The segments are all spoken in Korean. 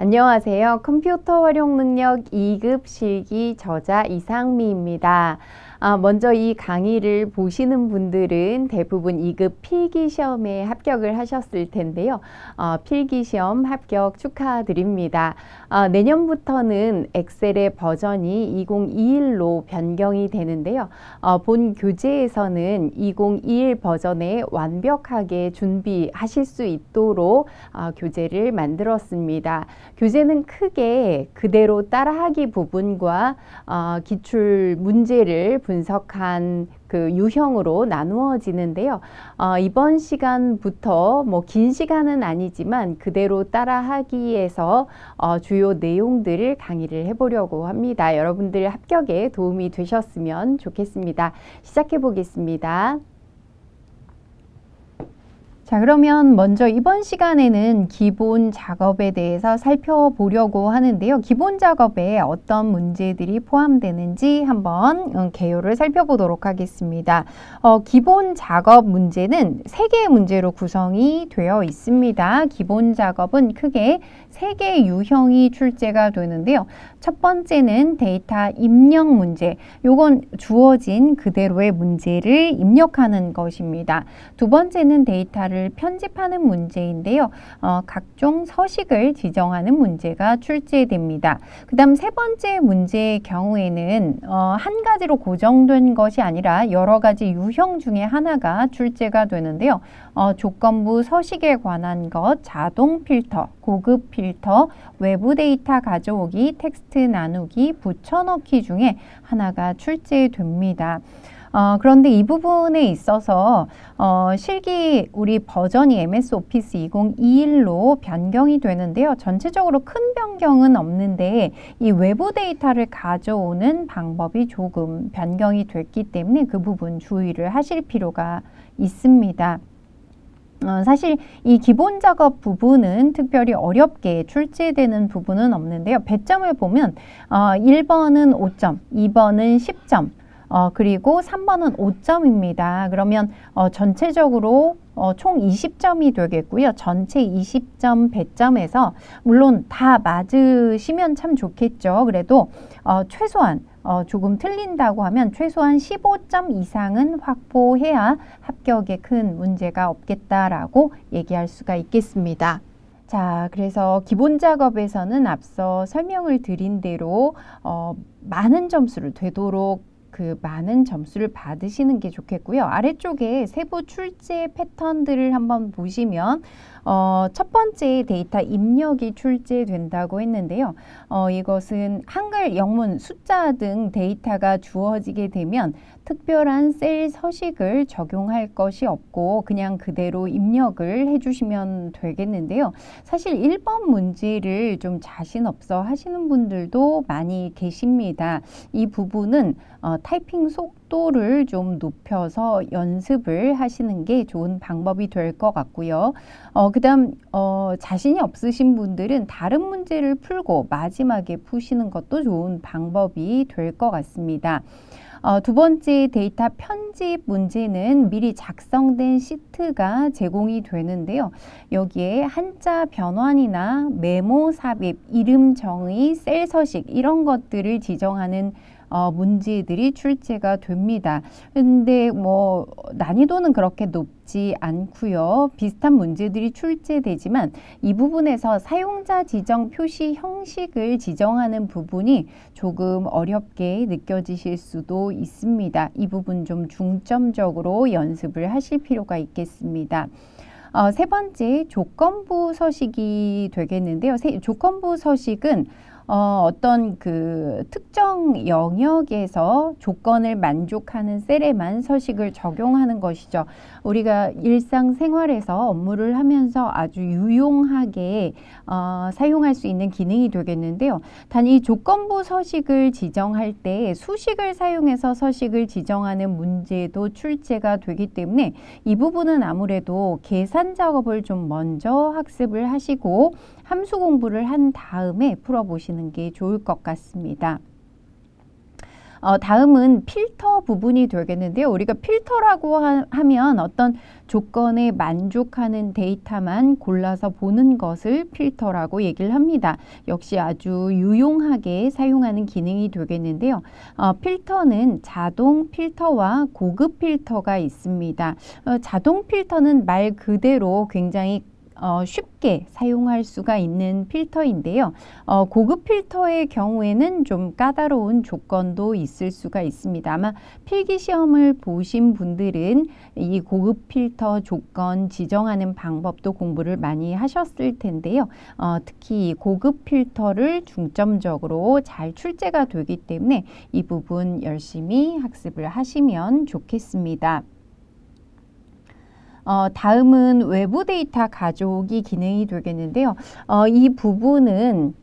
안녕하세요. 컴퓨터 활용 능력 2급 실기 저자 이상미입니다. 먼저 이 강의를 보시는 분들은 대부분 2급 필기시험에 합격을 하셨을 텐데요. 필기시험 합격 축하드립니다. 내년부터는 엑셀의 버전이 2021로 변경이 되는데요. 본 교재에서는 2021 버전에 완벽하게 준비하실 수 있도록 교재를 만들었습니다. 교재는 크게 그대로 따라하기 부분과 기출 문제를 분석한 그 유형으로 나누어지는데요. 이번 시간부터 긴 시간은 아니지만 그대로 따라하기에서 주요 내용들을 강의를 해보려고 합니다. 여러분들 합격에 도움이 되셨으면 좋겠습니다. 시작해 보겠습니다. 자, 그러면 먼저 이번 시간에는 기본 작업에 대해서 살펴보려고 하는데요. 기본 작업에 어떤 문제들이 포함되는지 한번 개요를 살펴보도록 하겠습니다. 기본 작업 문제는 3개의 문제로 구성이 되어 있습니다. 기본 작업은 크게 3개의 유형이 출제가 되는데요. 첫 번째는 데이터 입력 문제. 요건 주어진 그대로의 문제를 입력하는 것입니다. 두 번째는 데이터를 편집하는 문제인데요. 각종 서식을 지정하는 문제가 출제됩니다. 그 다음 세 번째 문제의 경우에는 한 가지로 고정된 것이 아니라 여러 가지 유형 중에 하나가 출제가 되는데요. 조건부 서식에 관한 것, 자동 필터, 고급 필터, 외부 데이터 가져오기, 텍스트 나누기, 붙여넣기 중에 하나가 출제됩니다. 그런데 이 부분에 있어서 실기 우리 버전이 MS 오피스 2021로 변경이 되는데요. 전체적으로 큰 변경은 없는데 이 외부 데이터를 가져오는 방법이 조금 변경이 됐기 때문에 그 부분 주의를 하실 필요가 있습니다. 사실 이 기본 작업 부분은 특별히 어렵게 출제되는 부분은 없는데요. 배점을 보면 1번은 5점, 2번은 10점, 그리고 3번은 5점입니다. 그러면 전체적으로 총 20점이 되겠고요. 전체 20점 배점에서 물론 다 맞으시면 참 좋겠죠. 그래도 최소한 조금 틀린다고 하면 최소한 15점 이상은 확보해야 합격에 큰 문제가 없겠다라고 얘기할 수가 있겠습니다. 자, 그래서 기본 작업에서는 앞서 설명을 드린 대로 많은 점수를 되도록 많은 점수를 받으시는 게 좋겠고요. 아래쪽에 세부 출제 패턴들을 한번 보시면 첫 번째 데이터 입력이 출제된다고 했는데요. 이것은 한글, 영문, 숫자 등 데이터가 주어지게 되면 특별한 셀 서식을 적용할 것이 없고 그냥 그대로 입력을 해주시면 되겠는데요. 사실 1번 문제를 좀 자신 없어 하시는 분들도 많이 계십니다. 이 부분은 타이핑 속도를 좀 높여서 연습을 하시는 게 좋은 방법이 될 것 같고요. 그 다음 자신이 없으신 분들은 다른 문제를 풀고 마지막에 푸시는 것도 좋은 방법이 될 것 같습니다. 두 번째 데이터 편집 문제는 미리 작성된 시트가 제공이 되는데요. 여기에 한자 변환이나 메모 삽입, 이름 정의, 셀 서식 이런 것들을 지정하는 문제들이 출제가 됩니다. 근데 난이도는 그렇게 높지 않고요. 비슷한 문제들이 출제되지만 이 부분에서 사용자 지정 표시 형식을 지정하는 부분이 조금 어렵게 느껴지실 수도 있습니다. 이 부분 좀 중점적으로 연습을 하실 필요가 있겠습니다. 세 번째 조건부 서식이 되겠는데요. 조건부 서식은 어떤 특정 영역에서 조건을 만족하는 셀에만 서식을 적용하는 것이죠. 우리가 일상생활에서 업무를 하면서 아주 유용하게 사용할 수 있는 기능이 되겠는데요. 단 이 조건부 서식을 지정할 때 수식을 사용해서 서식을 지정하는 문제도 출제가 되기 때문에 이 부분은 아무래도 계산 작업을 좀 먼저 학습을 하시고 함수 공부를 한 다음에 풀어보시는 게 좋을 것 같습니다. 다음은 필터 부분이 되겠는데요. 우리가 필터라고 하면 어떤 조건에 만족하는 데이터만 골라서 보는 것을 필터라고 얘기를 합니다. 역시 아주 유용하게 사용하는 기능이 되겠는데요. 필터는 자동 필터와 고급 필터가 있습니다. 자동 필터는 말 그대로 굉장히 쉽게 사용할 수가 있는 필터인데요. 고급 필터의 경우에는 좀 까다로운 조건도 있을 수가 있습니다. 아마 필기시험을 보신 분들은 이 고급 필터 조건 지정하는 방법도 공부를 많이 하셨을 텐데요. 특히 이 고급 필터를 중점적으로 잘 출제가 되기 때문에 이 부분 열심히 학습을 하시면 좋겠습니다. 다음은 외부 데이터 가져오기 기능이 되겠는데요. 이 부분은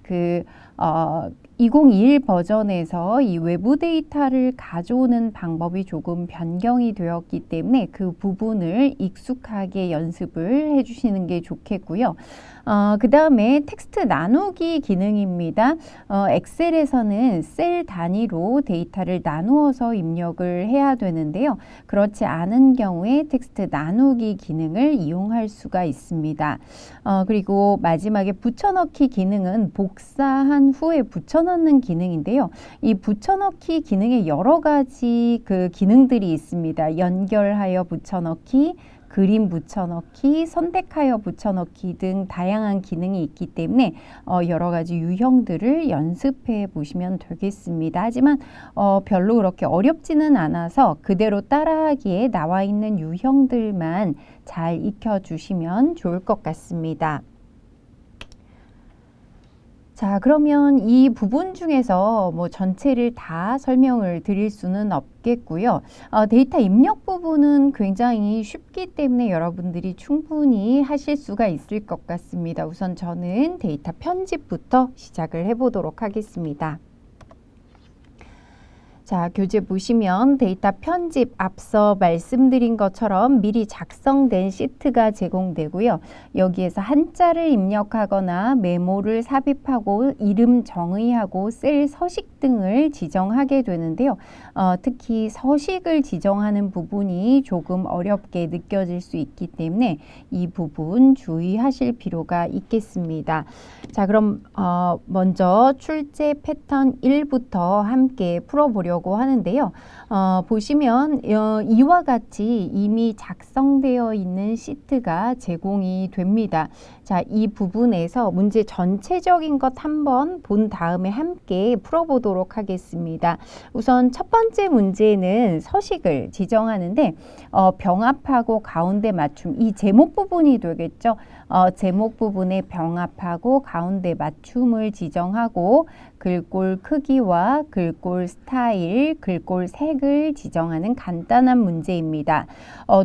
2021 버전에서 이 외부 데이터를 가져오는 방법이 조금 변경이 되었기 때문에 그 부분을 익숙하게 연습을 해주시는 게 좋겠고요. 그 다음에 텍스트 나누기 기능입니다. 엑셀에서는 셀 단위로 데이터를 나누어서 입력을 해야 되는데요. 그렇지 않은 경우에 텍스트 나누기 기능을 이용할 수가 있습니다. 그리고 마지막에 붙여넣기 기능은 복사한 후에 붙여넣는 기능인데요. 이 붙여넣기 기능에 여러 가지 그 기능들이 있습니다. 연결하여 붙여넣기, 그림 붙여넣기, 선택하여 붙여넣기 등 다양한 기능이 있기 때문에 여러 가지 유형들을 연습해 보시면 되겠습니다. 하지만 별로 그렇게 어렵지는 않아서 그대로 따라하기에 나와 있는 유형들만 잘 익혀주시면 좋을 것 같습니다. 자, 그러면 이 부분 중에서 뭐 전체를 다 설명을 드릴 수는 없겠고요. 데이터 입력 부분은 굉장히 쉽기 때문에 여러분들이 충분히 하실 수가 있을 것 같습니다. 우선 저는 데이터 편집부터 시작을 해보도록 하겠습니다. 자, 교재 보시면 데이터 편집 앞서 말씀드린 것처럼 미리 작성된 시트가 제공되고요. 여기에서 한자를 입력하거나 메모를 삽입하고 이름 정의하고 셀 서식 등을 지정하게 되는데요. 특히 서식을 지정하는 부분이 조금 어렵게 느껴질 수 있기 때문에 이 부분 주의하실 필요가 있겠습니다. 자, 그럼 먼저 출제 패턴 1부터 함께 풀어보려고 하는데요. 보시면 이와 같이 이미 작성되어 있는 시트가 제공이 됩니다. 자, 이 부분에서 문제 전체적인 것 한번 본 다음에 함께 풀어보도록 하겠습니다. 우선 첫 번째 문제는 서식을 지정하는데 병합하고 가운데 맞춤, 이 제목 부분이 되겠죠. 제목 부분에 병합하고 가운데 맞춤을 지정하고 글꼴 크기와 글꼴 스타일, 글꼴 색을 지정하는 간단한 문제입니다.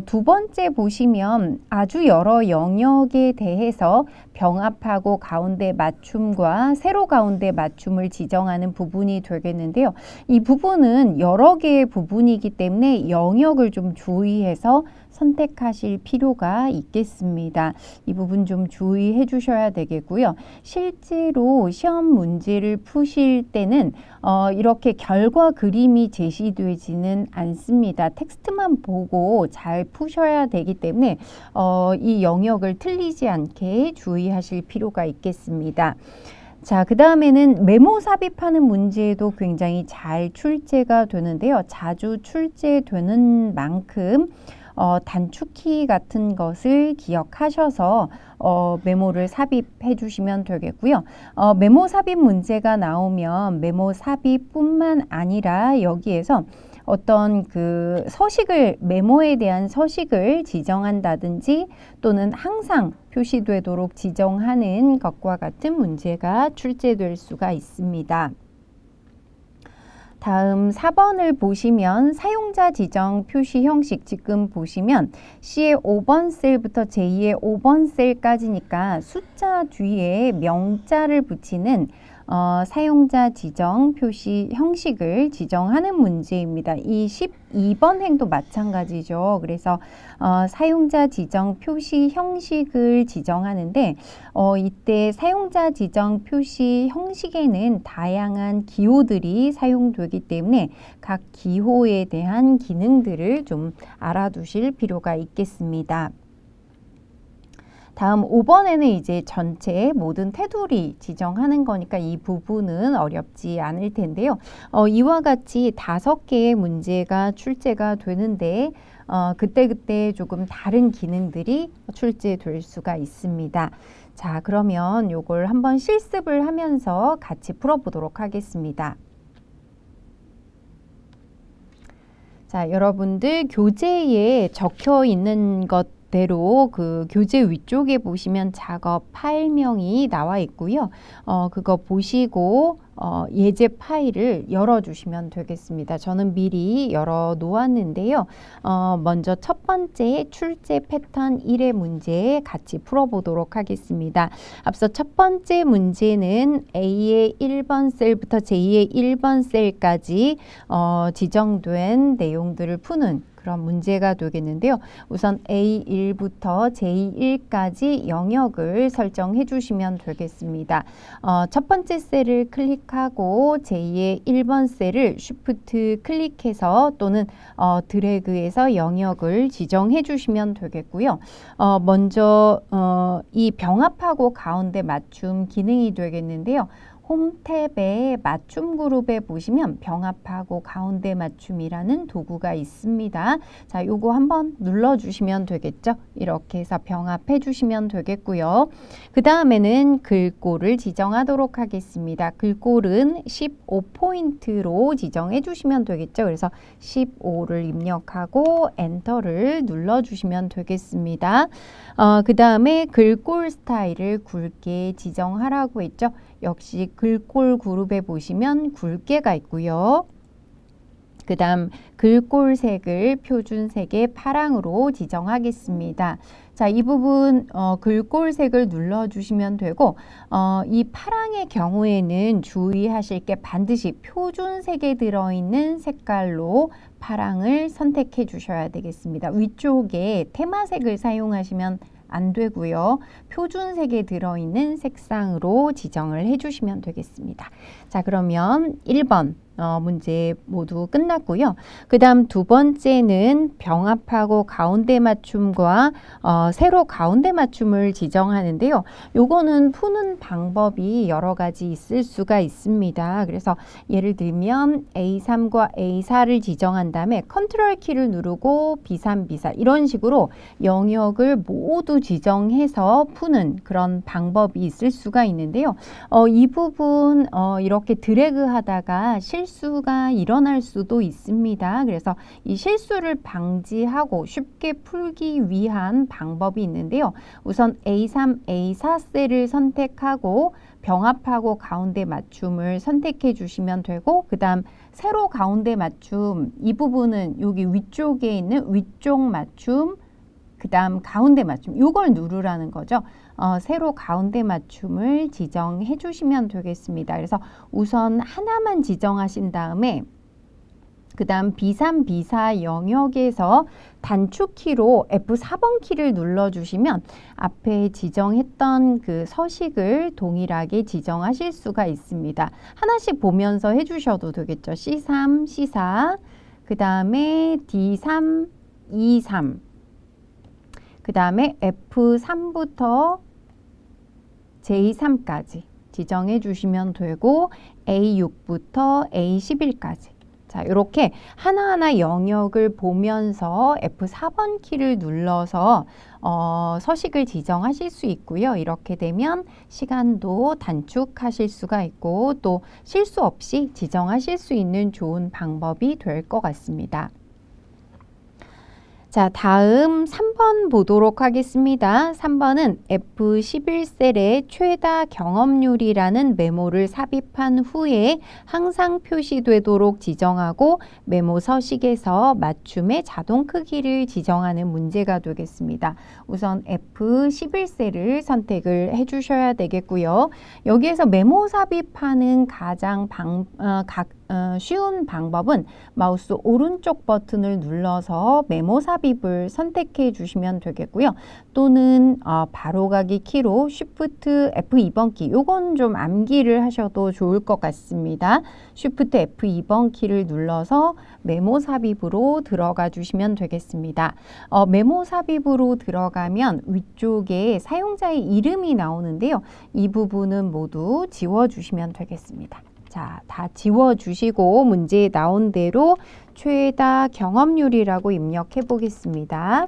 두 번째 보시면 아주 여러 영역에 대해서 병합하고 가운데 맞춤과 세로 가운데 맞춤을 지정하는 부분이 되겠는데요. 이 부분은 여러 개의 부분이기 때문에 영역을 좀 주의해서 선택하실 필요가 있겠습니다. 이 부분 좀 주의해 주셔야 되겠고요. 실제로 시험 문제를 푸실 때는 이렇게 결과 그림이 제시되지는 않습니다. 텍스트만 보고 잘 푸셔야 되기 때문에 이 영역을 틀리지 않게 주의하실 필요가 있겠습니다. 자, 그 다음에는 메모 삽입하는 문제도 굉장히 잘 출제가 되는데요. 자주 출제되는 만큼 단축키 같은 것을 기억하셔서 메모를 삽입해 주시면 되겠고요. 메모 삽입 문제가 나오면 메모 삽입뿐만 아니라 여기에서 어떤 그 서식을, 메모에 대한 서식을 지정한다든지 또는 항상 표시되도록 지정하는 것과 같은 문제가 출제될 수가 있습니다. 다음 4번을 보시면 사용자 지정 표시 형식, 지금 보시면 C의 5번 셀부터 J의 5번 셀까지니까 숫자 뒤에 명자를 붙이는 사용자 지정 표시 형식을 지정하는 문제입니다. 이 12번 행도 마찬가지죠. 그래서 사용자 지정 표시 형식을 지정하는데 이때 사용자 지정 표시 형식에는 다양한 기호들이 사용되기 때문에 각 기호에 대한 기능들을 좀 알아두실 필요가 있겠습니다. 다음 5번에는 이제 전체 모든 테두리 지정하는 거니까 이 부분은 어렵지 않을 텐데요. 이와 같이 5개의 문제가 출제가 되는데 그때그때 조금 다른 기능들이 출제될 수가 있습니다. 자, 그러면 요걸 한번 실습을 하면서 같이 풀어보도록 하겠습니다. 자, 여러분들 교재에 적혀 있는 것대로 그 교재 위쪽에 보시면 작업 파일명이 나와 있고요. 그거 보시고 예제 파일을 열어주시면 되겠습니다. 저는 미리 열어 놓았는데요. 먼저 첫 번째 출제 패턴 1의 문제 같이 풀어보도록 하겠습니다. 앞서 첫 번째 문제는 A의 1번 셀부터 J의 1번 셀까지 지정된 내용들을 푸는 그런 문제가 되겠는데요. 우선 A1부터 J1까지 영역을 설정해 주시면 되겠습니다. 첫 번째 셀을 클릭하고 J의 1번 셀을 Shift 클릭해서 또는 드래그해서 영역을 지정해 주시면 되겠고요. 먼저 이 병합하고 가운데 맞춤 기능이 되겠는데요. 홈 탭에 맞춤 그룹에 보시면 병합하고 가운데 맞춤이라는 도구가 있습니다. 자, 요거 한번 눌러주시면 되겠죠? 이렇게 해서 병합해 주시면 되겠고요. 그 다음에는 글꼴을 지정하도록 하겠습니다. 글꼴은 15포인트로 지정해 주시면 되겠죠? 그래서 15를 입력하고 엔터를 눌러주시면 되겠습니다. 그 다음에 글꼴 스타일을 굵게 지정하라고 했죠? 역시 글꼴 그룹에 보시면 굵게가 있고요. 그 다음 글꼴 색을 표준색의 파랑으로 지정하겠습니다. 자, 이 부분 글꼴 색을 눌러주시면 되고 이 파랑의 경우에는 주의하실 게 반드시 표준색에 들어있는 색깔로 파랑을 선택해 주셔야 되겠습니다. 위쪽에 테마색을 사용하시면 안 되고요. 표준색에 들어있는 색상으로 지정을 해주시면 되겠습니다. 자, 그러면 1번 문제 모두 끝났고요. 그 다음 두 번째는 병합하고 가운데 맞춤과 세로 가운데 맞춤을 지정하는데요. 요거는 푸는 방법이 여러 가지 있을 수가 있습니다. 그래서 예를 들면 A3과 A4를 지정한 다음에 컨트롤 키를 누르고 B3, B4 이런 식으로 영역을 모두 지정해서 푸는 그런 방법이 있을 수가 있는데요. 이 부분 이렇게 드래그 하다가 실수가 일어날 수도 있습니다. 그래서 이 실수를 방지하고 쉽게 풀기 위한 방법이 있는데요. 우선 A3, A4 셀을 선택하고 병합하고 가운데 맞춤을 선택해 주시면 되고 그 다음 세로 가운데 맞춤 이 부분은 여기 위쪽에 있는 위쪽 맞춤 그 다음 가운데 맞춤 이걸 누르라는 거죠. 세로 가운데 맞춤을 지정해 주시면 되겠습니다. 그래서 우선 하나만 지정하신 다음에 그 다음 B3, B4 영역에서 단축키로 F4번 키를 눌러주시면 앞에 지정했던 그 서식을 동일하게 지정하실 수가 있습니다. 하나씩 보면서 해주셔도 되겠죠. C3, C4, 그 다음에 D3, E3, 그 다음에 F3부터 J3까지 지정해 주시면 되고 A6부터 A11까지 자, 이렇게 하나하나 영역을 보면서 F4번 키를 눌러서 서식을 지정하실 수 있고요. 이렇게 되면 시간도 단축하실 수가 있고 또 실수 없이 지정하실 수 있는 좋은 방법이 될 것 같습니다. 자, 다음 3번 3번 보도록 하겠습니다. 3번은 F11셀의 최다 경험률이라는 메모를 삽입한 후에 항상 표시되도록 지정하고 메모 서식에서 맞춤의 자동 크기를 지정하는 문제가 되겠습니다. 우선 F11셀을 선택을 해주셔야 되겠고요. 여기에서 메모 삽입하는 가장 쉬운 방법은 마우스 오른쪽 버튼을 눌러서 메모 삽입을 선택해 주시면 되겠고요. 또는 바로가기 키로 Shift F2번 키, 요건 좀 암기를 하셔도 좋을 것 같습니다. Shift F2번 키를 눌러서 메모 삽입으로 들어가 주시면 되겠습니다. 메모 삽입으로 들어가면 위쪽에 사용자의 이름이 나오는데요. 이 부분은 모두 지워주시면 되겠습니다. 자, 다 지워주시고 문제에 나온 대로 최다 경험률이라고 입력해 보겠습니다.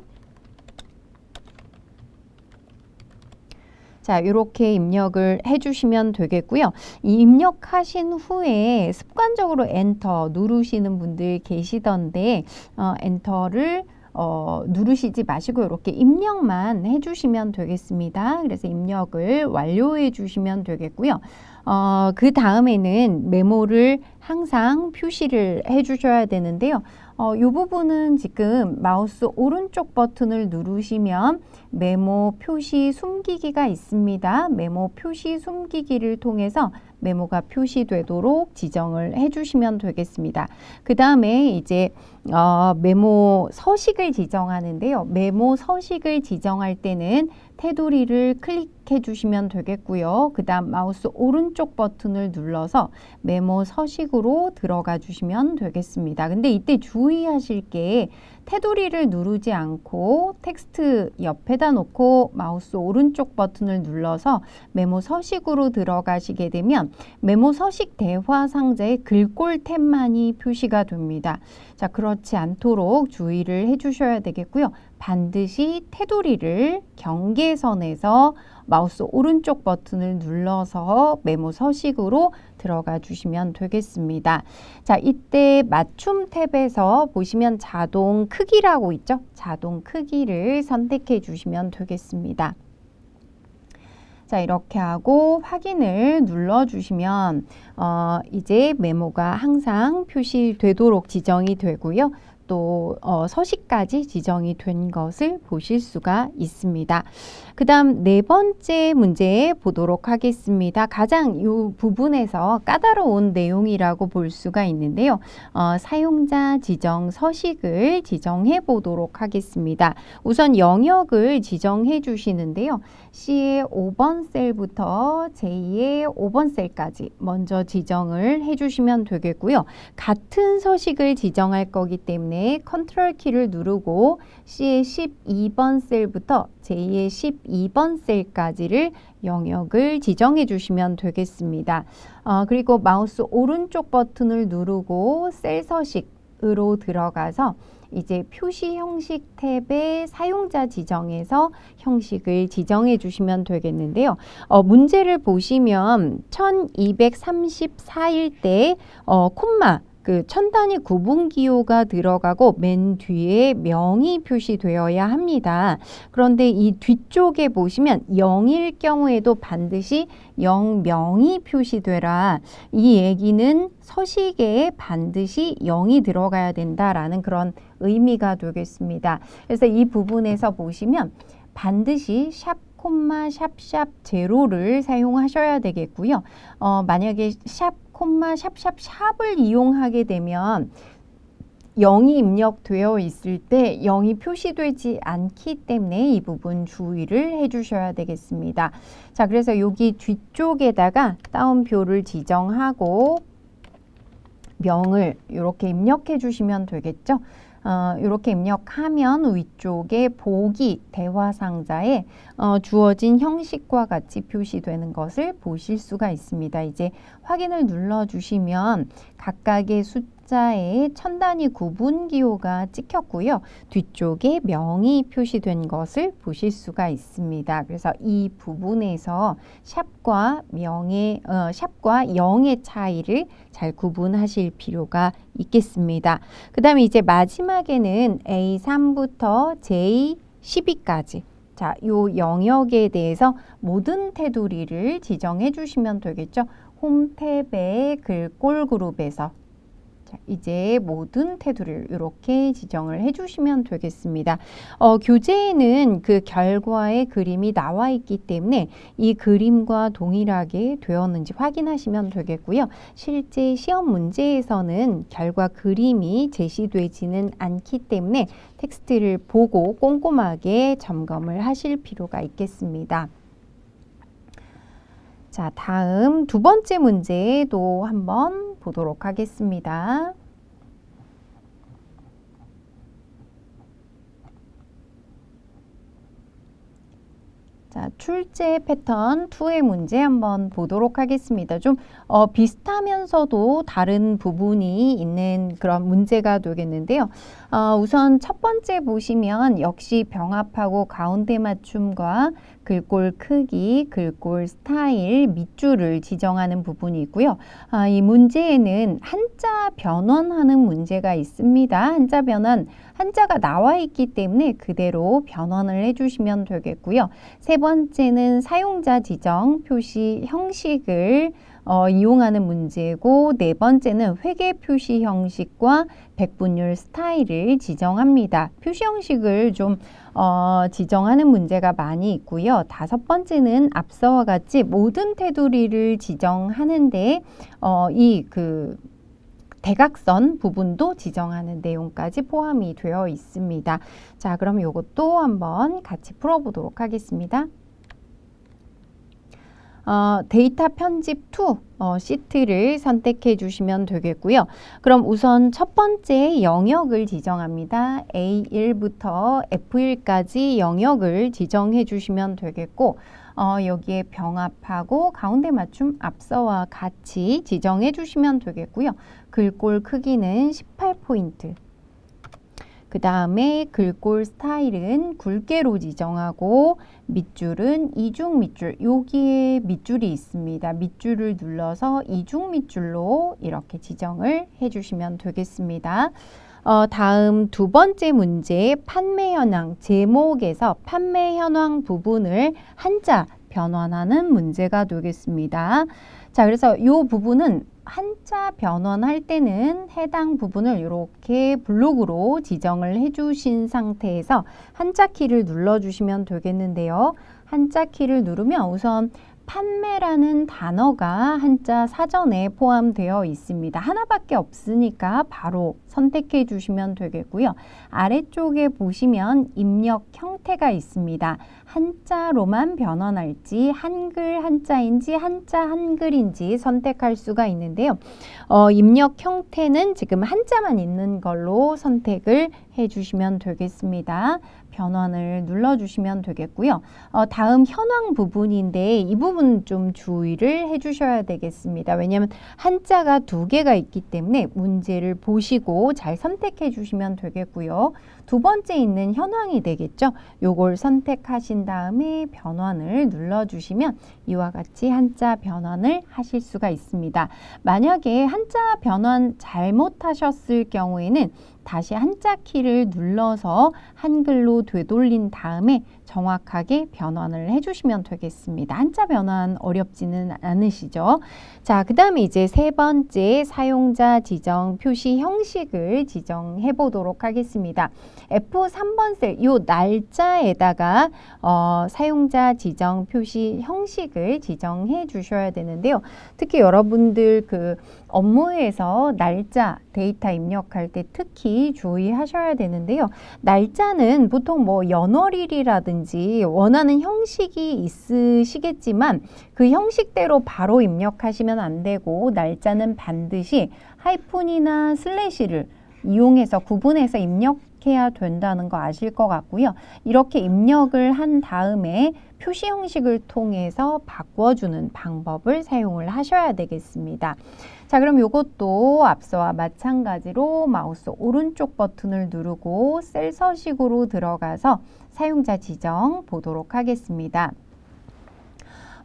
자, 이렇게 입력을 해주시면 되겠고요. 이 입력하신 후에 습관적으로 엔터 누르시는 분들 계시던데 엔터를 누르시지 마시고 이렇게 입력만 해주시면 되겠습니다. 그래서 입력을 완료해 주시면 되겠고요. 그 다음에는 메모를 항상 표시를 해 주셔야 되는데요. 이 부분은 지금 마우스 오른쪽 버튼을 누르시면 메모 표시 숨기기가 있습니다. 메모 표시 숨기기를 통해서 메모가 표시되도록 지정을 해주시면 되겠습니다. 그 다음에 이제 메모 서식을 지정하는데요. 메모 서식을 지정할 때는 테두리를 클릭해 주시면 되겠고요. 그 다음 마우스 오른쪽 버튼을 눌러서 메모 서식으로 들어가 주시면 되겠습니다. 근데 이때 주의하실 게 테두리를 누르지 않고 텍스트 옆에다 놓고 마우스 오른쪽 버튼을 눌러서 메모 서식으로 들어가시게 되면 메모 서식 대화 상자에 글꼴 탭만이 표시가 됩니다. 자, 그렇지 않도록 주의를 해주셔야 되겠고요. 반드시 테두리를 경계선에서 마우스 오른쪽 버튼을 눌러서 메모 서식으로 들어가 주시면 되겠습니다. 자, 이때 맞춤 탭에서 보시면 자동 크기라고 있죠? 자동 크기를 선택해 주시면 되겠습니다. 자, 이렇게 하고 확인을 눌러주시면 이제 메모가 항상 표시되도록 지정이 되고요. 또 서식까지 지정이 된 것을 보실 수가 있습니다. 그 다음 네 번째 문제 보도록 하겠습니다. 가장 이 부분에서 까다로운 내용이라고 볼 수가 있는데요. 사용자 지정 서식을 지정해 보도록 하겠습니다. 우선 영역을 지정해 주시는데요. C의 5번 셀부터 J의 5번 셀까지 먼저 지정을 해주시면 되겠고요. 같은 서식을 지정할 거기 때문에 컨트롤 키를 누르고 C의 12번 셀부터 J의 12번 셀까지를 영역을 지정해 주시면 되겠습니다. 그리고 마우스 오른쪽 버튼을 누르고 셀 서식으로 들어가서 이제 표시 형식 탭의 사용자 지정에서 형식을 지정해 주시면 되겠는데요. 문제를 보시면 1234일 때 콤마 그 천 단위 구분 기호가 들어가고 맨 뒤에 명이 표시되어야 합니다. 그런데 이 뒤쪽에 보시면 0일 경우에도 반드시 0명이 표시되라. 이 얘기는 서식에 반드시 0이 들어가야 된다라는 그런 의미가 되겠습니다. 그래서 이 부분에서 보시면 반드시 샵 콤마 샵샵 제로를 사용하셔야 되겠고요. 만약에 샵 콤마 샵샵샵을 이용하게 되면 0이 입력되어 있을 때 0이 표시되지 않기 때문에 이 부분 주의를 해주셔야 되겠습니다. 자, 그래서 여기 뒤쪽에다가 따옴표를 지정하고 명을 이렇게 입력해 주시면 되겠죠. 이렇게 입력하면 위쪽에 보기 대화 상자에 주어진 형식과 같이 표시되는 것을 보실 수가 있습니다. 이제 확인을 눌러주시면 각각의 숫자에 천 단위 구분 기호가 찍혔고요. 뒤쪽에 명이 표시된 것을 보실 수가 있습니다. 그래서 이 부분에서 샵과 0의 차이를 잘 구분하실 필요가 있겠습니다. 그 다음에 이제 마지막에는 A3부터 12까지. 자, 요 영역에 대해서 모든 테두리를 지정해 주시면 되겠죠. 홈 탭의 글꼴 그룹에서 자, 이제 모든 테두리를 이렇게 지정을 해주시면 되겠습니다. 교재에는 그 결과의 그림이 나와 있기 때문에 이 그림과 동일하게 되었는지 확인하시면 되겠고요. 실제 시험 문제에서는 결과 그림이 제시되지는 않기 때문에 텍스트를 보고 꼼꼼하게 점검을 하실 필요가 있겠습니다. 자, 다음 두 번째 문제도 한번 보도록 하겠습니다. 자, 출제 패턴 2의 문제 한번 보도록 하겠습니다. 좀 비슷하면서도 다른 부분이 있는 그런 문제가 되겠는데요. 우선 첫 번째 보시면 역시 병합하고 가운데 맞춤과 글꼴 크기, 글꼴 스타일, 밑줄을 지정하는 부분이 있고요. 이 문제에는 한자 변환하는 문제가 있습니다. 한자 변환, 한자가 나와 있기 때문에 그대로 변환을 해주시면 되겠고요. 세 번째는 사용자 지정, 표시 형식을 이용하는 문제고, 네 번째는 회계 표시 형식과 백분율 스타일을 지정합니다. 표시 형식을 좀 지정하는 문제가 많이 있고요. 다섯 번째는 앞서와 같이 모든 테두리를 지정하는데 대각선 부분도 지정하는 내용까지 포함이 되어 있습니다. 자, 그럼 이것도 한번 같이 풀어보도록 하겠습니다. 데이터 편집 2 시트를 선택해 주시면 되겠고요. 그럼 우선 첫 번째 영역을 지정합니다. A1부터 F1까지 영역을 지정해 주시면 되겠고, 여기에 병합하고 가운데 맞춤 앞서와 같이 지정해 주시면 되겠고요. 글꼴 크기는 18포인트. 그 다음에 글꼴 스타일은 굵게로 지정하고 밑줄은 이중 밑줄, 여기에 밑줄이 있습니다. 밑줄을 눌러서 이중 밑줄로 이렇게 지정을 해주시면 되겠습니다. 다음 두 번째 문제 판매 현황 제목에서 판매 현황 부분을 한자 변환하는 문제가 되겠습니다. 자, 그래서 이 부분은 한자 변환할 때는 해당 부분을 이렇게 블록으로 지정을 해주신 상태에서 한자 키를 눌러주시면 되겠는데요. 한자 키를 누르면 우선 판매라는 단어가 한자 사전에 포함되어 있습니다. 하나밖에 없으니까 바로 선택해 주시면 되겠고요. 아래쪽에 보시면 입력 형태가 있습니다. 한자로만 변환할지 한글 한자인지 한자 한글인지 선택할 수가 있는데요. 입력 형태는 지금 한자만 있는 걸로 선택을 해주시면 되겠습니다. 변환을 눌러주시면 되겠고요. 다음 현황 부분인데 이 부분 좀 주의를 해주셔야 되겠습니다. 왜냐하면 한자가 두 개가 있기 때문에 문제를 보시고 잘 선택해 주시면 되겠고요. 두 번째 있는 현황이 되겠죠. 요걸 선택하신 다음에 변환을 눌러주시면 이와 같이 한자 변환을 하실 수가 있습니다. 만약에 한자 변환 잘못하셨을 경우에는 다시 한자 키를 눌러서 한글로 되돌린 다음에 정확하게 변환을 해주시면 되겠습니다. 한자 변환 어렵지는 않으시죠? 자, 그 다음에 이제 세 번째 사용자 지정 표시 형식을 지정해 보도록 하겠습니다. F3번 셀, 요 날짜에다가 사용자 지정 표시 형식을 지정해 주셔야 되는데요. 특히 여러분들 그 업무에서 날짜 데이터 입력할 때 특히 주의하셔야 되는데요. 날짜는 보통 뭐 연월일이라든지 원하는 형식이 있으시겠지만 그 형식대로 바로 입력하시면 안 되고 날짜는 반드시 하이픈이나 슬래시를 이용해서 구분해서 입력해야 된다는 거 아실 것 같고요. 이렇게 입력을 한 다음에 표시 형식을 통해서 바꿔주는 방법을 사용을 하셔야 되겠습니다. 자, 그럼 이것도 앞서와 마찬가지로 마우스 오른쪽 버튼을 누르고 셀 서식으로 들어가서 사용자 지정 보도록 하겠습니다.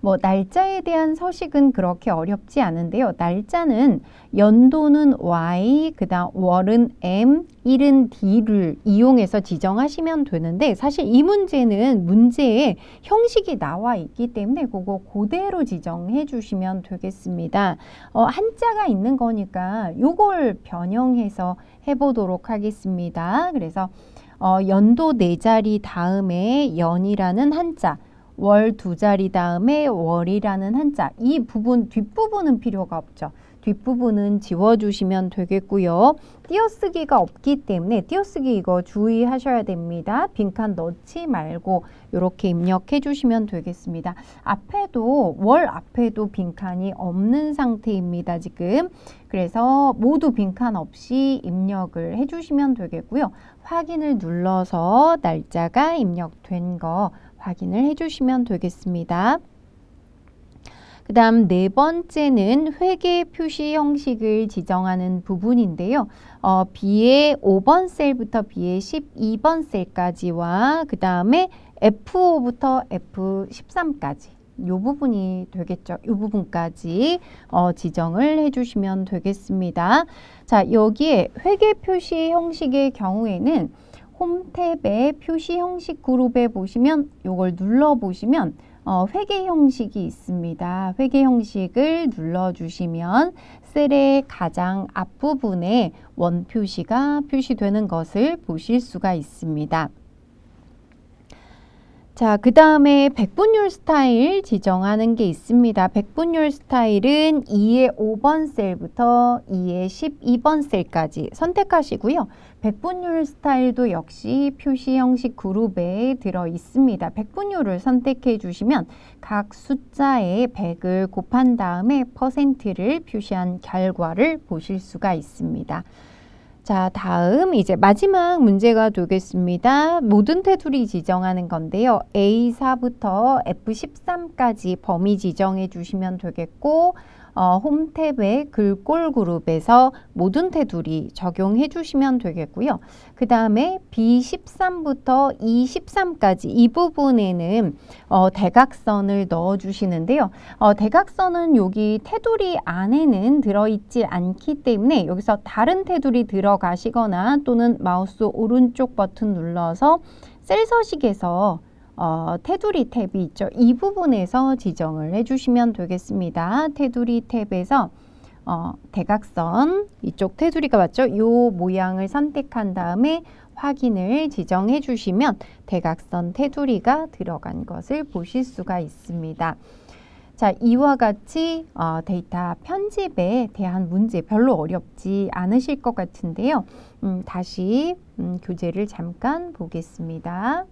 뭐 날짜에 대한 서식은 그렇게 어렵지 않은데요. 날짜는 연도는 Y, 그다음 월은 M, 일은 D를 이용해서 지정하시면 되는데 사실 이 문제는 문제에 형식이 나와 있기 때문에 그거 그대로 지정해 주시면 되겠습니다. 한자가 있는 거니까 요걸 변형해서 해보도록 하겠습니다. 그래서 연도 4자리 다음에 연이라는 한자, 월 2자리 다음에 월이라는 한자, 이 부분 뒷부분은 필요가 없죠. 뒷부분은 지워주시면 되겠고요. 띄어쓰기가 없기 때문에 띄어쓰기 이거 주의하셔야 됩니다. 빈칸 넣지 말고 이렇게 입력해 주시면 되겠습니다. 앞에도 월 앞에도 빈칸이 없는 상태입니다. 지금. 그래서 모두 빈칸 없이 입력을 해 주시면 되겠고요. 확인을 눌러서 날짜가 입력된 거 확인을 해 주시면 되겠습니다. 그 다음 네 번째는 회계 표시 형식을 지정하는 부분인데요. B의 5번 셀부터 B의 12번 셀까지와 그 다음에 F5부터 F13까지 이 부분이 되겠죠. 이 부분까지 지정을 해주시면 되겠습니다. 자, 여기에 회계 표시 형식의 경우에는 홈 탭의 표시 형식 그룹에 보시면 이걸 눌러보시면 회계 형식이 있습니다. 회계 형식을 눌러주시면 셀의 가장 앞부분에 원 표시가 표시되는 것을 보실 수가 있습니다. 자, 그 다음에 백분율 스타일 지정하는 게 있습니다. 백분율 스타일은 2의 5번 셀부터 2의 12번 셀까지 선택하시고요. 백분율 스타일도 역시 표시 형식 그룹에 들어 있습니다. 백분율을 선택해 주시면 각 숫자에 100을 곱한 다음에 %를 표시한 결과를 보실 수가 있습니다. 자, 다음 이제 마지막 문제가 되겠습니다. 모든 테두리 지정하는 건데요. A4부터 F13까지 범위 지정해 주시면 되겠고 홈 탭의 글꼴 그룹에서 모든 테두리 적용해 주시면 되겠고요. 그 다음에 B13부터 E13까지 이 부분에는 대각선을 넣어 주시는데요. 대각선은 여기 테두리 안에는 들어있지 않기 때문에 여기서 다른 테두리 들어가시거나 또는 마우스 오른쪽 버튼 눌러서 셀 서식에서 테두리 탭이 있죠. 이 부분에서 지정을 해주시면 되겠습니다. 테두리 탭에서 대각선 이쪽 테두리가 맞죠? 이 모양을 선택한 다음에 확인을 지정해 주시면 대각선 테두리가 들어간 것을 보실 수가 있습니다. 자, 이와 같이 데이터 편집에 대한 문제 별로 어렵지 않으실 것 같은데요. 다시 교재를 잠깐 보겠습니다.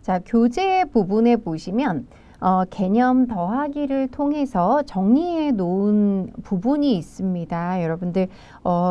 자, 교재 부분에 보시면 개념 더하기를 통해서 정리해 놓은 부분이 있습니다. 여러분들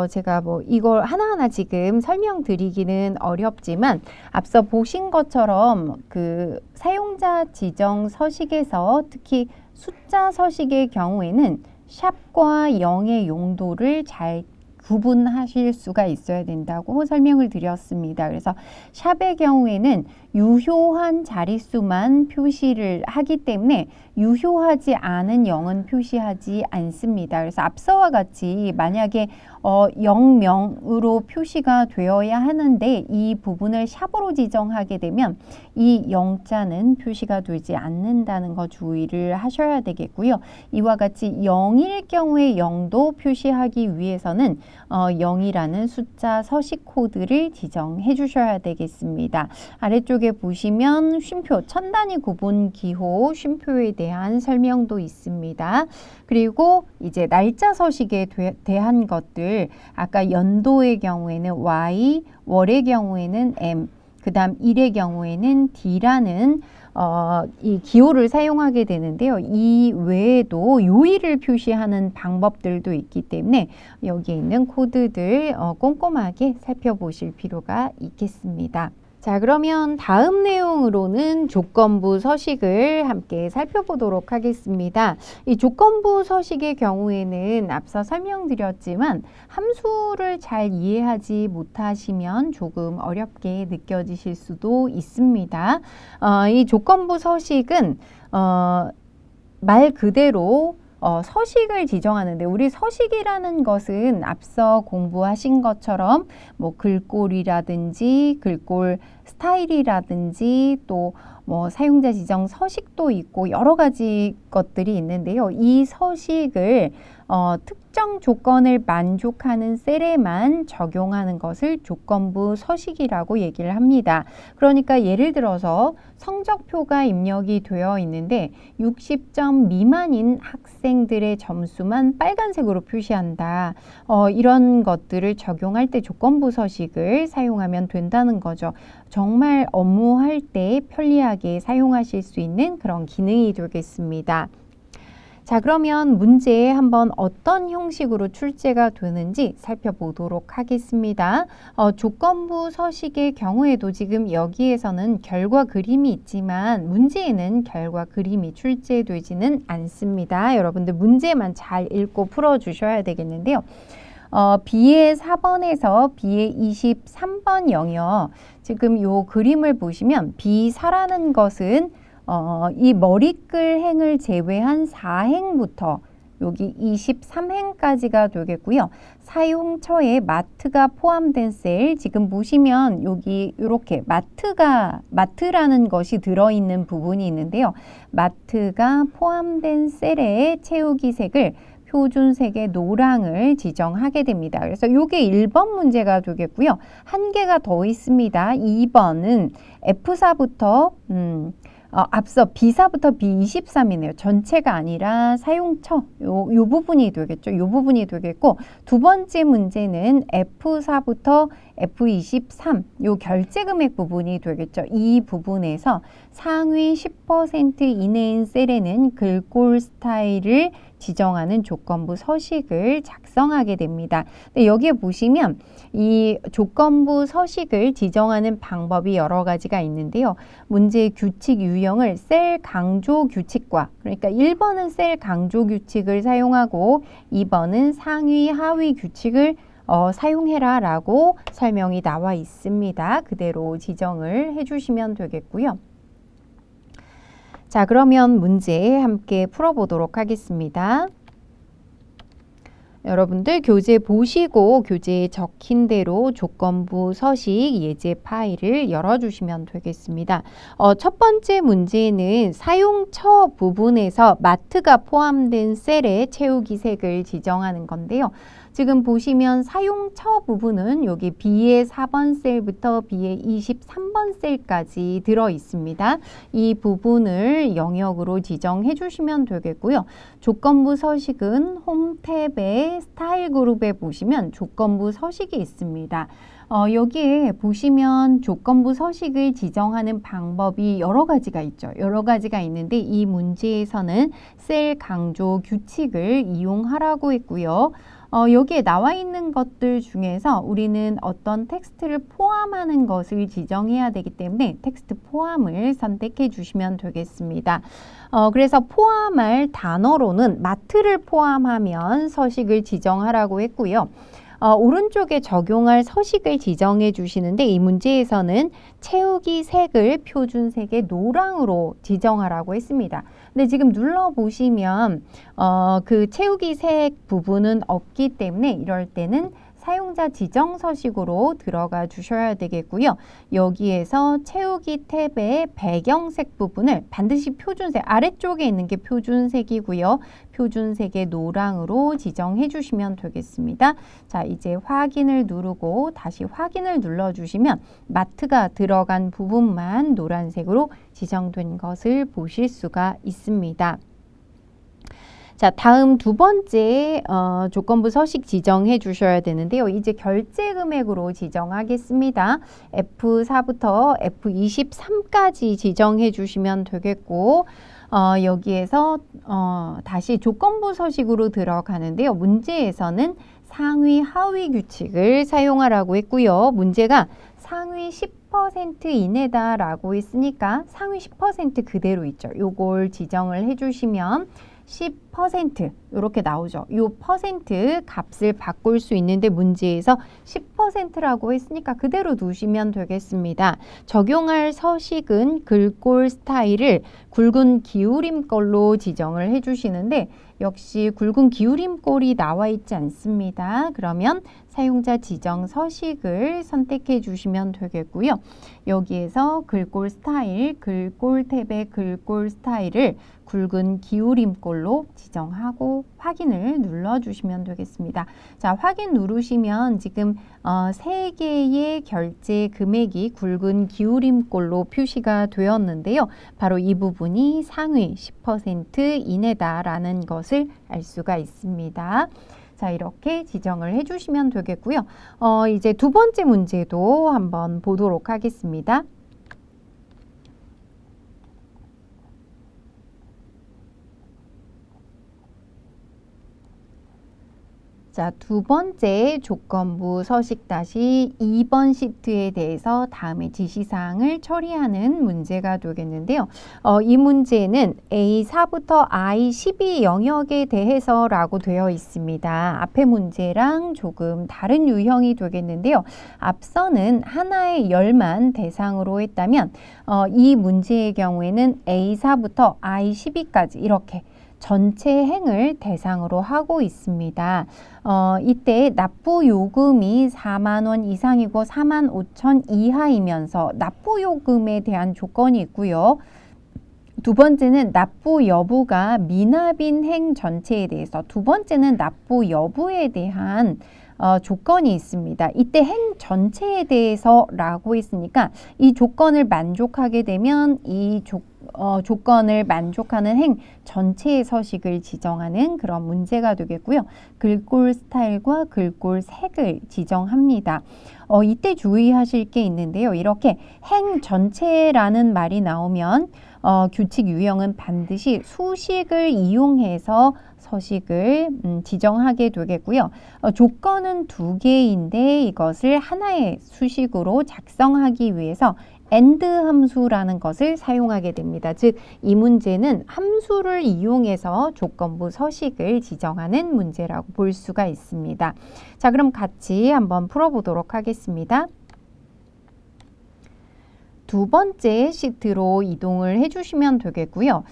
제가 뭐 이걸 하나하나 지금 설명드리기는 어렵지만 앞서 보신 것처럼 그 사용자 지정 서식에서 특히 숫자 서식의 경우에는 샵과 0의 용도를 잘 구분하실 수가 있어야 된다고 설명을 드렸습니다. 그래서 샵의 경우에는 유효한 자릿수만 표시를 하기 때문에 유효하지 않은 0은 표시하지 않습니다. 그래서 앞서와 같이 만약에 0명으로 표시가 되어야 하는데 이 부분을 샵으로 지정하게 되면 이 0자는 표시가 되지 않는다는 거 주의를 하셔야 되겠고요. 이와 같이 0일 경우에 0도 표시하기 위해서는 0이라는 숫자 서식 코드를 지정해 주셔야 되겠습니다. 아래쪽에 보시면 쉼표, 천 단위 구분 기호 쉼표에 대한 설명도 있습니다. 그리고 이제 날짜 서식에 대한 것들, 아까 연도의 경우에는 Y, 월의 경우에는 M, 그 다음 일의 경우에는 D라는 이 기호를 사용하게 되는데요. 이 외에도 요일을 표시하는 방법들도 있기 때문에 여기에 있는 코드들 꼼꼼하게 살펴보실 필요가 있겠습니다. 자, 그러면 다음 내용으로는 조건부 서식을 함께 살펴보도록 하겠습니다. 이 조건부 서식의 경우에는 앞서 설명드렸지만 함수를 잘 이해하지 못하시면 조금 어렵게 느껴지실 수도 있습니다. 이 조건부 서식은 말 그대로 서식을 지정하는데, 우리 서식이라는 것은 앞서 공부하신 것처럼 뭐 글꼴이라든지 글꼴 스타일이라든지 또 뭐 사용자 지정 서식도 있고 여러 가지 것들이 있는데요. 이 서식을 특정 조건을 만족하는 셀에만 적용하는 것을 조건부 서식이라고 얘기를 합니다. 그러니까 예를 들어서 성적표가 입력이 되어 있는데 60점 미만인 학생들의 점수만 빨간색으로 표시한다. 이런 것들을 적용할 때 조건부 서식을 사용하면 된다는 거죠. 정말 업무할 때 편리하게 사용하실 수 있는 그런 기능이 되겠습니다. 자, 그러면 문제에 한번 어떤 형식으로 출제가 되는지 살펴보도록 하겠습니다. 조건부 서식의 경우에도 지금 여기에서는 결과 그림이 있지만 문제에는 결과 그림이 출제되지는 않습니다. 여러분들 문제만 잘 읽고 풀어주셔야 되겠는데요. B의 4번에서 B의 23번형이요. 지금 요 그림을 보시면 B4라는 것은 이 머리끌 행을 제외한 4행부터 여기 23행까지가 되겠고요. 사용처에 마트가 포함된 셀, 지금 보시면 여기 이렇게 마트라는 것이 들어있는 부분이 있는데요. 마트가 포함된 셀에 채우기 색을 표준색의 노랑을 지정하게 됩니다. 그래서 이게 1번 문제가 되겠고요. 한 개가 더 있습니다. 2번은 F4부터 앞서 B4부터 B23이네요. 전체가 아니라 사용처 요 부분이 되겠죠. 요 부분이 되겠고, 두 번째 문제는 F4부터 F23 요 결제 금액 부분이 되겠죠. 이 부분에서 상위 10% 이내인 셀에는 글꼴 스타일을 지정하는 조건부 서식을 작성하게 됩니다. 근데 여기에 보시면 이 조건부 서식을 지정하는 방법이 여러 가지가 있는데요. 문제의 규칙 유형을 셀 강조 규칙과, 그러니까 1번은 셀 강조 규칙을 사용하고 2번은 상위 하위 규칙을 사용해라 라고 설명이 나와 있습니다. 그대로 지정을 해주시면 되겠고요. 자, 그러면 문제 함께 풀어보도록 하겠습니다. 여러분들 교재 보시고 교재에 적힌 대로 조건부 서식 예제 파일을 열어주시면 되겠습니다. 첫 번째 문제는 사용처 부분에서 마트가 포함된 셀에 채우기 색을 지정하는 건데요. 지금 보시면 사용처 부분은 여기 B의 4번 셀부터 B의 23번 셀까지 들어 있습니다. 이 부분을 영역으로 지정해 주시면 되겠고요. 조건부 서식은 홈 탭의 스타일 그룹에 보시면 조건부 서식이 있습니다. 여기에 보시면 조건부 서식을 지정하는 방법이 여러 가지가 있죠. 여러 가지가 있는데 이 문제에서는 셀 강조 규칙을 이용하라고 했고요. 여기에 나와 있는 것들 중에서 우리는 어떤 텍스트를 포함하는 것을 지정해야 되기 때문에 텍스트 포함을 선택해 주시면 되겠습니다. 그래서 포함할 단어로는 마트를 포함하면 서식을 지정하라고 했고요. 오른쪽에 적용할 서식을 지정해 주시는데 이 문제에서는 채우기 색을 표준색의 노랑으로 지정하라고 했습니다. 근데 지금 눌러보시면 그 채우기 색 부분은 없기 때문에 이럴 때는 사용자 지정 서식으로 들어가 주셔야 되겠고요. 여기에서 채우기 탭의 배경색 부분을 반드시 표준색, 아래쪽에 있는 게 표준색이고요. 표준색의 노랑으로 지정해 주시면 되겠습니다. 자, 이제 확인을 누르고 다시 확인을 눌러주시면 마트가 들어간 부분만 노란색으로 지정된 것을 보실 수가 있습니다. 자, 다음 두 번째 조건부 서식 지정해 주셔야 되는데요. 이제 결제 금액으로 지정하겠습니다. F4부터 F23까지 지정해 주시면 되겠고 여기에서 다시 조건부 서식으로 들어가는데요. 문제에서는 상위 하위 규칙을 사용하라고 했고요. 문제가 상위 10% 이내다라고 했으니까 상위 10% 그대로 있죠. 요걸 지정을 해주시면 10% 이렇게 나오죠. 요 퍼센트 값을 바꿀 수 있는데 문제에서 10%라고 했으니까 그대로 두시면 되겠습니다. 적용할 서식은 글꼴 스타일을 굵은 기울임 꼴로 지정을 해주시는데 역시 굵은 기울임 꼴이 나와 있지 않습니다. 그러면 사용자 지정 서식을 선택해 주시면 되겠고요. 여기에서 글꼴 스타일, 글꼴 탭의 글꼴 스타일을 굵은 기울임 꼴로 지정하고 확인을 눌러주시면 되겠습니다. 자, 확인 누르시면 지금 3개의 결제 금액이 굵은 기울임 꼴로 표시가 되었는데요. 바로 이 부분이 상위 10% 이내다라는 것을 알 수가 있습니다. 자, 이렇게 지정을 해주시면 되겠고요. 이제 두 번째 문제도 한번 보도록 하겠습니다. 자, 두 번째 조건부 서식 다시 2번 시트에 대해서 다음의 지시사항을 처리하는 문제가 되겠는데요. 이 문제는 A4부터 I12 영역에 대해서 라고 되어 있습니다. 앞의 문제랑 조금 다른 유형이 되겠는데요. 앞서는 하나의 열만 대상으로 했다면 이 문제의 경우에는 A4부터 I12까지 이렇게 전체 행을 대상으로 하고 있습니다. 이때 납부 요금이 4만 원 이상이고 4만 5천 이하이면서 납부 요금에 대한 조건이 있고요. 두 번째는 납부 여부가 미납인 행 전체에 대해서, 두 번째는 납부 여부에 대한 조건이 있습니다. 이때 행 전체에 대해서 라고 했으니까 이 조건을 만족하게 되면 이 조건을 만족하는 행 전체의 서식을 지정하는 그런 문제가 되겠고요. 글꼴 스타일과 글꼴 색을 지정합니다. 이때 주의하실 게 있는데요. 이렇게 행 전체라는 말이 나오면 규칙 유형은 반드시 수식을 이용해서 서식을 지정하게 되겠고요. 조건은 두 개인데 이것을 하나의 수식으로 작성하기 위해서 AND 함수라는 것을 사용하게 됩니다. 즉, 이 문제는 함수를 이용해서 조건부 서식을 지정하는 문제라고 볼 수가 있습니다. 자, 그럼 같이 한번 풀어보도록 하겠습니다. 두 번째 시트로 이동을 해주시면 되겠고요.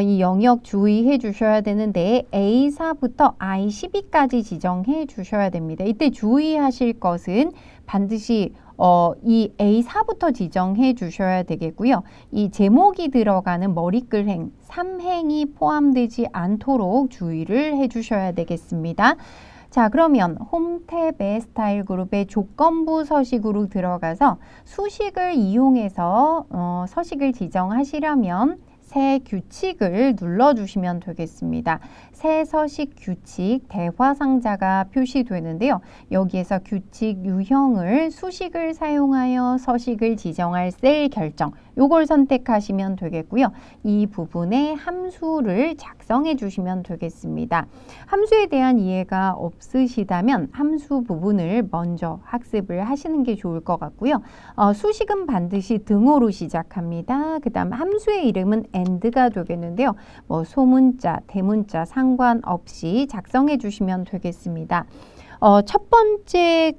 이 영역 주의해 주셔야 되는데 A4부터 I12까지 지정해 주셔야 됩니다. 이때 주의하실 것은 반드시 이 A4부터 지정해 주셔야 되겠고요. 이 제목이 들어가는 머리글행 3행이 포함되지 않도록 주의를 해 주셔야 되겠습니다. 자, 그러면 홈 탭의 스타일 그룹의 조건부 서식으로 들어가서 수식을 이용해서 서식을 지정하시려면 새 규칙을 눌러주시면 되겠습니다. 새 서식 규칙 대화 상자가 표시되는데요. 여기에서 규칙 유형을 수식을 사용하여 서식을 지정할 셀 결정, 요걸 선택하시면 되겠고요. 이 부분에 함수를 작성해 주시면 되겠습니다. 함수에 대한 이해가 없으시다면 함수 부분을 먼저 학습을 하시는 게 좋을 것 같고요. 수식은 반드시 등호로 시작합니다. 그 다음 함수의 이름은 AND가 되겠는데요. 소문자, 대문자 상관없이 작성해 주시면 되겠습니다. 첫 번째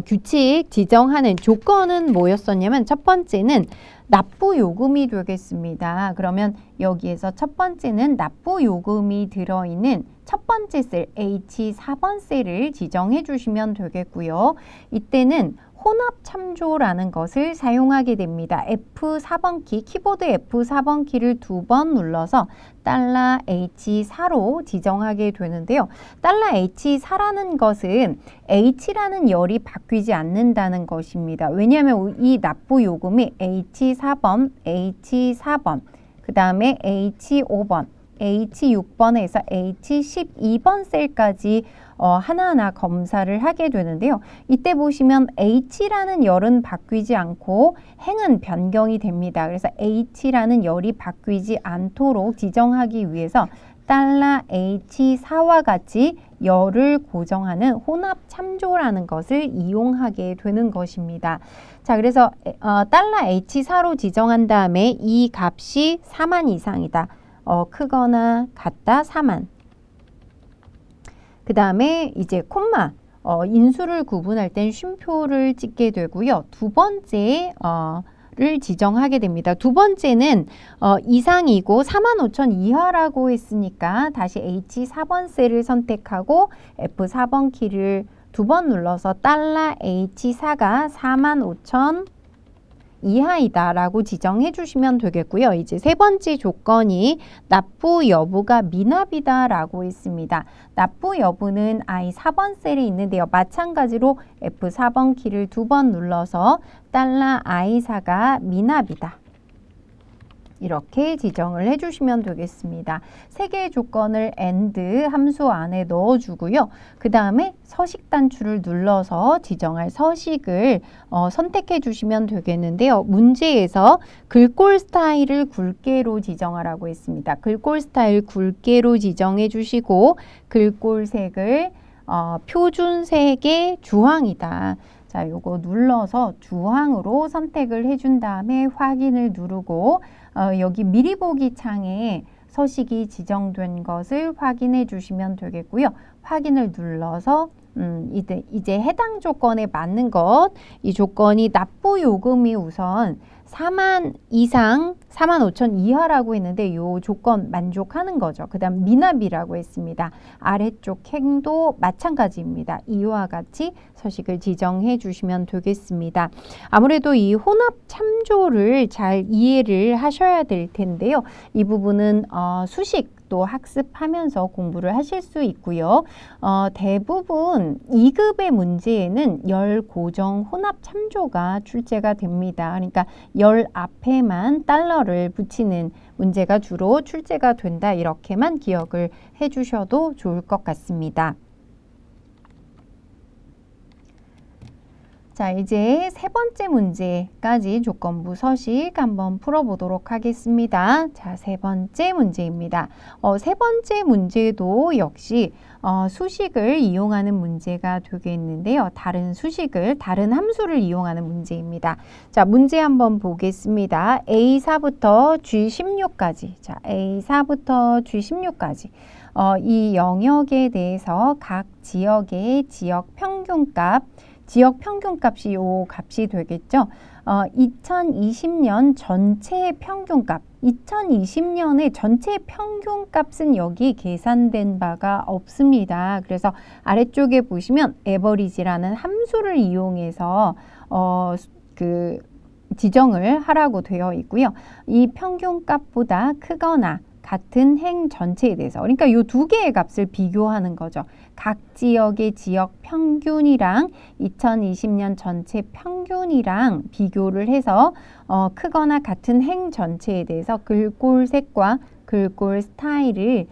규칙 지정하는 조건은 뭐였었냐면 첫 번째는 납부 요금이 되겠습니다. 그러면 여기에서 첫 번째는 납부 요금이 들어있는 첫 번째 셀 H4번 셀을 지정해 주시면 되겠고요. 이때는 혼합 참조라는 것을 사용하게 됩니다. F4번 키, 키보드 F4번 키를 2번 눌러서 $H4로 지정하게 되는데요. $H4라는 것은 H라는 열이 바뀌지 않는다는 것입니다. 왜냐하면 이 납부 요금이 H4번, H4번, 그 다음에 H5번, H6번에서 H12번 셀까지 하나하나 검사를 하게 되는데요. 이때 보시면 H라는 열은 바뀌지 않고 행은 변경이 됩니다. 그래서 H라는 열이 바뀌지 않도록 지정하기 위해서 달러 H4와 같이 열을 고정하는 혼합 참조라는 것을 이용하게 되는 것입니다. 자, 그래서 달러 H4로 지정한 다음에 이 값이 4만 이상이다. 크거나 같다 4만. 그 다음에 이제 콤마, 인수를 구분할 땐 쉼표를 찍게 되고요. 두 번째 를 지정하게 됩니다. 두 번째는 이상이고 45,000 이하라고 했으니까 다시 H4번 셀을 선택하고 F4번 키를 두 번 눌러서 달러 H4가 45,000 이하이다 라고 지정해 주시면 되겠고요. 이제 세 번째 조건이 납부 여부가 미납이다 라고 있습니다. 납부 여부는 I4번 셀에 있는데요. 마찬가지로 F4번 키를 두 번 눌러서 달러 I4가 미납이다. 이렇게 지정을 해주시면 되겠습니다. 세 개의 조건을 AND 함수 안에 넣어주고요. 그 다음에 서식 단추를 눌러서 지정할 서식을 선택해 주시면 되겠는데요. 문제에서 글꼴 스타일을 굵게로 지정하라고 했습니다. 글꼴 스타일 굵게로 지정해 주시고 글꼴색을 표준색의 주황이다. 자, 요거 눌러서 주황으로 선택을 해준 다음에 확인을 누르고 여기 미리 보기 창에 서식이 지정된 것을 확인해 주시면 되겠고요. 확인을 눌러서 이제 해당 조건에 맞는 것, 이 조건이 납부 요금이 우선 4만 이상 45,000 이하라고 했는데 이 조건 만족하는 거죠. 그 다음 미납이라고 했습니다. 아래쪽 행도 마찬가지입니다. 이와 같이 서식을 지정해 주시면 되겠습니다. 아무래도 이 혼합 참조를 잘 이해를 하셔야 될 텐데요. 이 부분은 수식 또 학습하면서 공부를 하실 수 있고요. 대부분 2급의 문제에는 열 고정 혼합 참조가 출제가 됩니다. 그러니까 열 앞에만 달러를 붙이는 문제가 주로 출제가 된다. 이렇게만 기억을 해주셔도 좋을 것 같습니다. 자, 이제 세 번째 문제까지 조건부 서식 한번 풀어보도록 하겠습니다. 자, 세 번째 문제입니다. 세 번째 문제도 역시 수식을 이용하는 문제가 되겠는데요. 다른 함수를 이용하는 문제입니다. 자, 문제 한번 보겠습니다. A4부터 G16까지. 자, A4부터 G16까지. 이 영역에 대해서 각 지역의 지역 평균값, 지역 평균값이 요 값이 되겠죠. 2020년 전체 평균값, 2020년의 전체 평균값은 여기 계산된 바가 없습니다. 그래서 아래쪽에 보시면 average라는 함수를 이용해서 지정을 하라고 되어 있고요. 이 평균값보다 크거나 같은 행 전체에 대해서, 그러니까 이 두 개의 값을 비교하는 거죠. 각 지역의 지역 평균이랑 2020년 전체 평균이랑 비교를 해서 크거나 같은 행 전체에 대해서 글꼴색과 글꼴 스타일을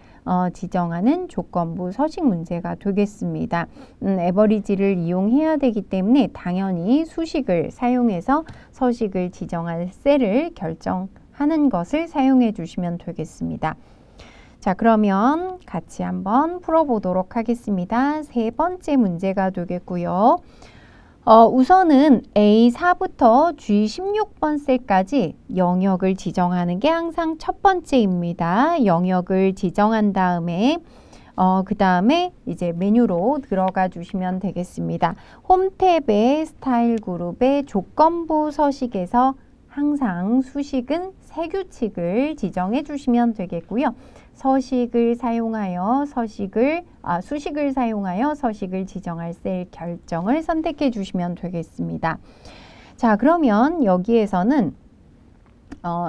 지정하는 조건부 서식 문제가 되겠습니다. 에버리지를 이용해야 되기 때문에 당연히 수식을 사용해서 서식을 지정할 셀을 결정하는 것을 사용해 주시면 되겠습니다. 자, 그러면 같이 한번 풀어보도록 하겠습니다. 세 번째 문제가 되겠고요. 우선은 A4부터 G16번 셀까지 영역을 지정하는 게 항상 첫 번째입니다. 영역을 지정한 다음에 그 다음에 이제 메뉴로 들어가 주시면 되겠습니다. 홈 탭의 스타일 그룹의 조건부 서식에서 항상 수식은 세 규칙을 지정해 주시면 되겠고요. 수식을 사용하여 서식을 지정할 셀 결정을 선택해 주시면 되겠습니다. 자, 그러면 여기에서는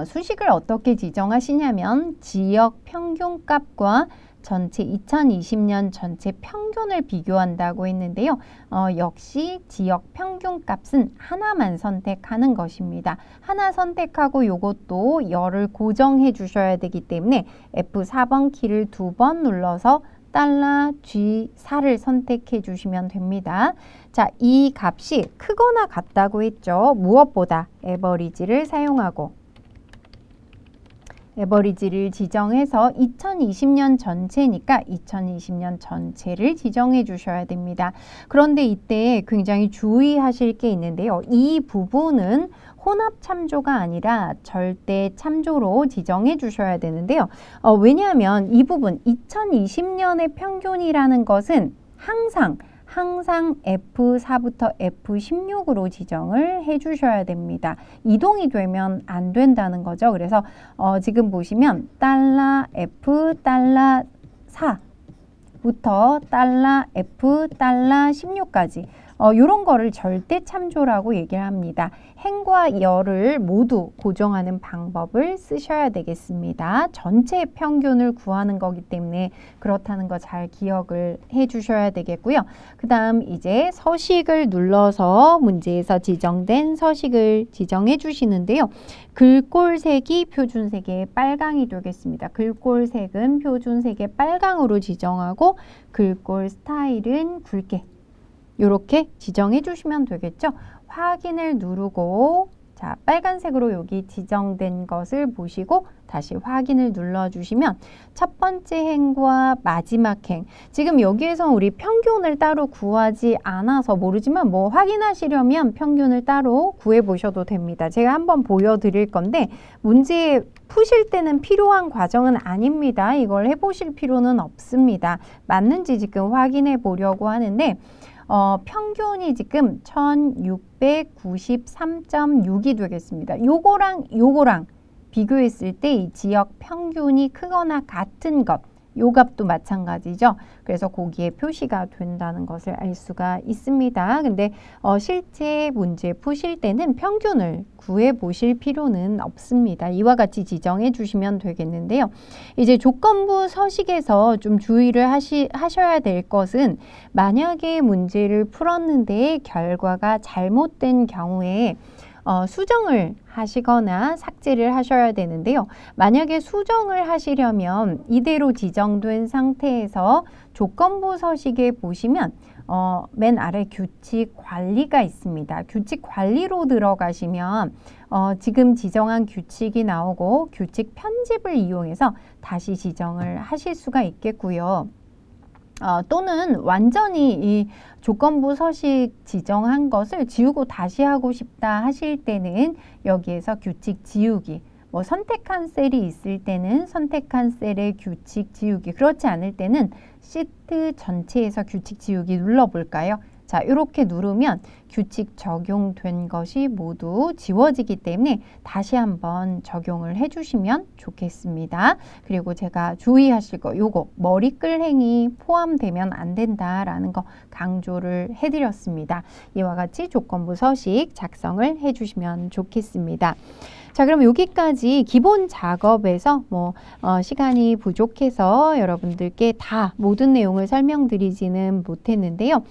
수식을 어떻게 지정하시냐면 지역 평균값과 전체 2020년 전체 평균을 비교한다고 했는데요. 역시 지역 평균 값은 하나만 선택하는 것입니다. 하나 선택하고 요것도 열을 고정해 주셔야 되기 때문에 F4번 키를 2번 눌러서 달러 G4를 선택해 주시면 됩니다. 자, 이 값이 크거나 같다고 했죠. 무엇보다 에버리지를 사용하고 에버리지를 지정해서 2020년 전체니까 2020년 전체를 지정해 주셔야 됩니다. 그런데 이때 굉장히 주의하실 게 있는데요. 이 부분은 혼합 참조가 아니라 절대 참조로 지정해 주셔야 되는데요. 왜냐하면 이 부분 2020년의 평균이라는 것은 항상 F4부터 F16으로 지정을 해 주셔야 됩니다. 이동이 되면 안 된다는 거죠. 그래서 지금 보시면 달러 F 달러 4부터 달러 F 달러 16까지 이런 거를 절대 참조라고 얘기를 합니다. 행과 열을 모두 고정하는 방법을 쓰셔야 되겠습니다. 전체 평균을 구하는 거기 때문에 그렇다는 거 잘 기억을 해 주셔야 되겠고요. 그 다음 이제 서식을 눌러서 문제에서 지정된 서식을 지정해 주시는데요. 글꼴색이 표준색의 빨강이 되겠습니다. 글꼴색은 표준색의 빨강으로 지정하고 글꼴 스타일은 굵게 이렇게 지정해 주시면 되겠죠. 확인을 누르고 자, 빨간색으로 여기 지정된 것을 보시고 다시 확인을 눌러주시면 첫 번째 행과 마지막 행 지금 여기에서 우리 평균을 따로 구하지 않아서 모르지만 뭐 확인하시려면 평균을 따로 구해 보셔도 됩니다. 제가 한번 보여드릴 건데 문제 푸실 때는 필요한 과정은 아닙니다. 이걸 해보실 필요는 없습니다. 맞는지 지금 확인해 보려고 하는데 평균이 지금 1693.6이 되겠습니다. 요거랑 비교했을 때 이 지역 평균이 크거나 같은 것, 요 값도 마찬가지죠. 그래서 거기에 표시가 된다는 것을 알 수가 있습니다. 근데 실제 문제 푸실 때는 평균을 구해 보실 필요는 없습니다. 이와 같이 지정해 주시면 되겠는데요. 이제 조건부 서식에서 좀 주의를 하셔야 될 것은 만약에 문제를 풀었는데 결과가 잘못된 경우에 수정을 하시거나 삭제를 하셔야 되는데요. 만약에 수정을 하시려면 이대로 지정된 상태에서 조건부 서식에 보시면 맨 아래 규칙 관리가 있습니다. 규칙 관리로 들어가시면 지금 지정한 규칙이 나오고 규칙 편집을 이용해서 다시 지정을 하실 수가 있겠고요. 또는 완전히 이 조건부 서식 지정한 것을 지우고 다시 하고 싶다 하실 때는 여기에서 규칙 지우기 뭐 선택한 셀이 있을 때는 선택한 셀의 규칙 지우기 그렇지 않을 때는 시트 전체에서 규칙 지우기 눌러볼까요? 자, 이렇게 누르면 규칙 적용된 것이 모두 지워지기 때문에 다시 한번 적용을 해주시면 좋겠습니다. 그리고 제가 주의하실 거 요거 머리끌 행이 포함되면 안 된다라는 거 강조를 해드렸습니다. 이와 같이 조건부 서식 작성을 해주시면 좋겠습니다. 자, 그럼 여기까지 기본 작업에서 시간이 부족해서 여러분들께 다 모든 내용을 설명드리지는 못했는데요.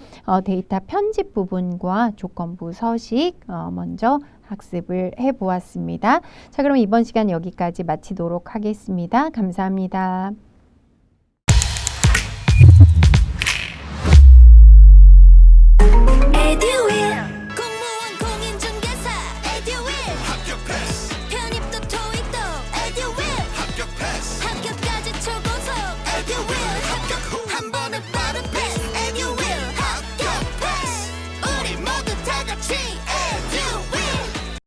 데이터 편집 부분과 조건부 서식 먼저 학습을 해보았습니다. 자, 그럼 이번 시간 여기까지 마치도록 하겠습니다. 감사합니다.